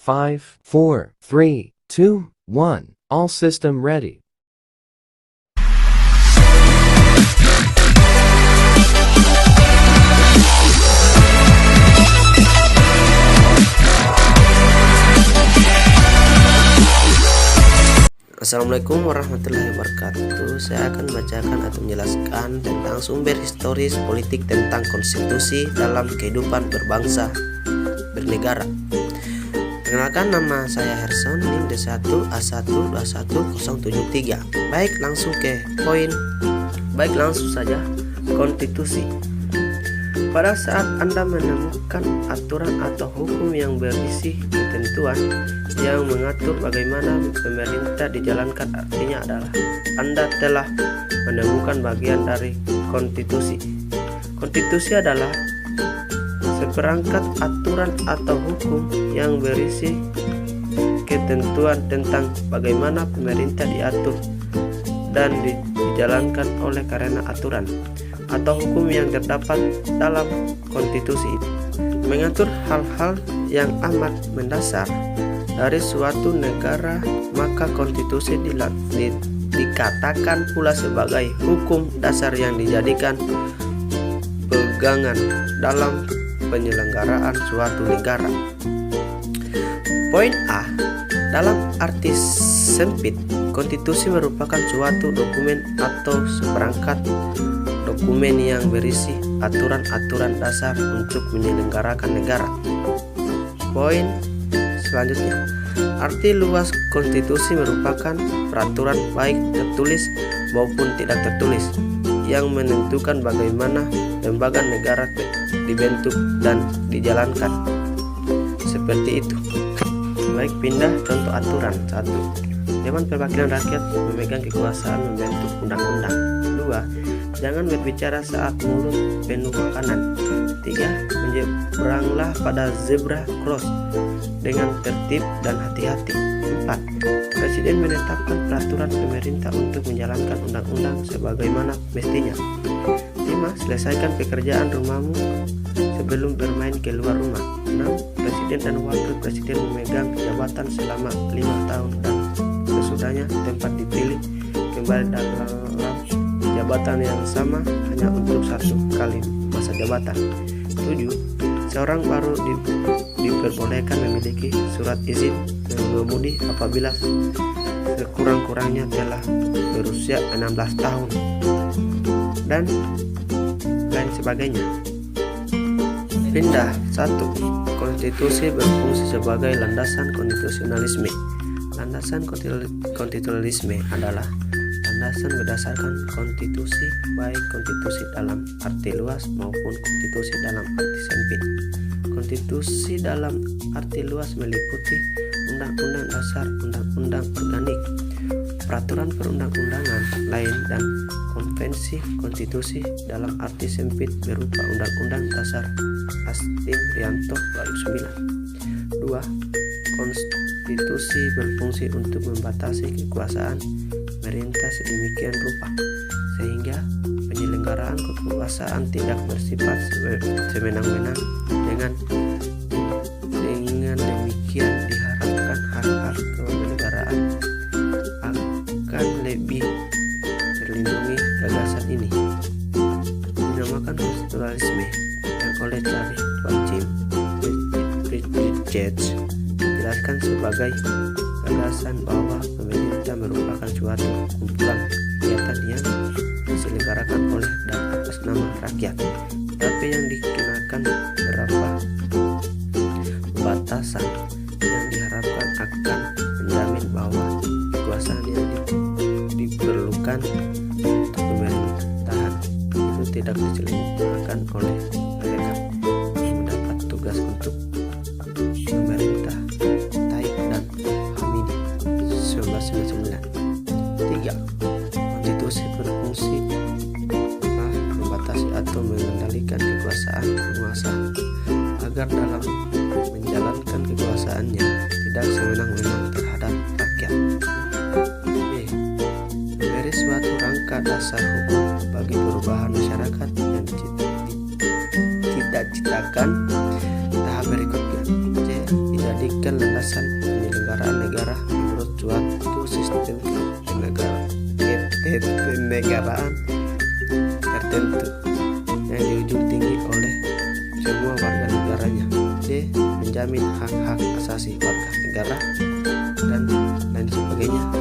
5, 4, 3, 2, 1. All system ready. Assalamualaikum warahmatullahi wabarakatuh. Saya akan membacakan atau menjelaskan tentang sumber historis politik tentang konstitusi dalam kehidupan berbangsa bernegara. Perkenalkan, nama saya Herson, NIM D1A1210073. Baik, langsung ke poin. Langsung saja. Konstitusi. Pada saat Anda menemukan aturan atau hukum yang berisi ketentuan yang mengatur bagaimana pemerintah dijalankan, artinya adalah Anda telah menemukan bagian dari konstitusi. Konstitusi adalah seperangkat aturan atau hukum yang berisi ketentuan tentang bagaimana pemerintah diatur dan dijalankan oleh karena aturan atau hukum yang terdapat dalam konstitusi mengatur hal-hal yang amat mendasar dari suatu negara, maka konstitusi dikatakan pula sebagai hukum dasar yang dijadikan pegangan dalam penyelenggaraan suatu negara. Poin A. Dalam arti sempit, konstitusi merupakan suatu dokumen atau seperangkat dokumen yang berisi aturan-aturan dasar untuk menyelenggarakan negara. Poin selanjutnya, arti luas konstitusi merupakan peraturan baik tertulis maupun tidak tertulis yang menentukan bagaimana lembaga negara dibentuk dan dijalankan. Seperti itu. Baik, pindah contoh aturan. 1. Dewan Perwakilan Rakyat memegang kekuasaan membentuk undang-undang. 2. Jangan berbicara saat mulut penuh makanan. 3. Menyeberanglah pada zebra cross dengan tertib dan hati-hati. 4. Presiden menetapkan peraturan pemerintah untuk menjalankan undang-undang sebagaimana mestinya. 5. Selesaikan pekerjaan rumahmu sebelum bermain keluar rumah. 6. Presiden dan wakil presiden memegang jabatan selama 5 tahun dan sesudahnya tempat dipilih kembali dalam jabatan yang sama hanya untuk 1 kali masa jabatan. 7. Seorang baru diperbolehkan memiliki surat izin mengemudi apabila sekurang-kurangnya telah berusia 16 tahun dan lain sebagainya. Pindah. 1. Konstitusi berfungsi sebagai landasan konstitusionalisme. Landasan konstitusionalisme adalah landasan berdasarkan konstitusi, baik konstitusi dalam arti luas maupun konstitusi dalam arti sempit. Konstitusi dalam arti luas meliputi undang-undang dasar, undang-undang organik, peraturan perundang-undangan lain, dan konvensi konstitusi dalam arti sempit berupa Undang-Undang Dasar Astim Rianto 2009. 2. Konstitusi berfungsi untuk membatasi kekuasaan pemerintah sedemikian rupa sehingga penyelenggaraan kekuasaan tidak bersifat sewenang-wenang. Dengan demikian diharapkan hak-hak kewarganegaraan akan lebih terlindungi. Gagasan ini dinamakan konstitusionalisme yang oleh Charles Bridges dijelaskan sebagai gagasan bahwa pemerintah merupakan suatu kumpulan kegiatan yang diselenggarakan oleh dan atas nama rakyat, tapi yang dikenakan beberapa batasan yang diharapkan akan menjamin bahwa kekuasaan yang diperlukan untuk pemerintahan itu tidak diselenggarakan oleh mereka yang mendapat tugas untuk pemerintah Taib dan Hamidi 1999. 3. Konstitusi berfungsi membatasi atau mengendalikan kekuasaan penguasa agar dalam menjalankan kekuasaannya tidak sewenang-wenang terhadap rakyat. B. Memberi suatu rangka dasar hukum bagi perubahan masyarakat yang tidak citakan. Tahap berikutnya. C. Dijadikan landasan kebebasan penyelenggaraan negara menurut suatu sistem kenegaraan tertentu yang dijunjung tinggi oleh semua warga negaranya. D. Menjamin hak-hak asasi warga negara dan lain sebagainya.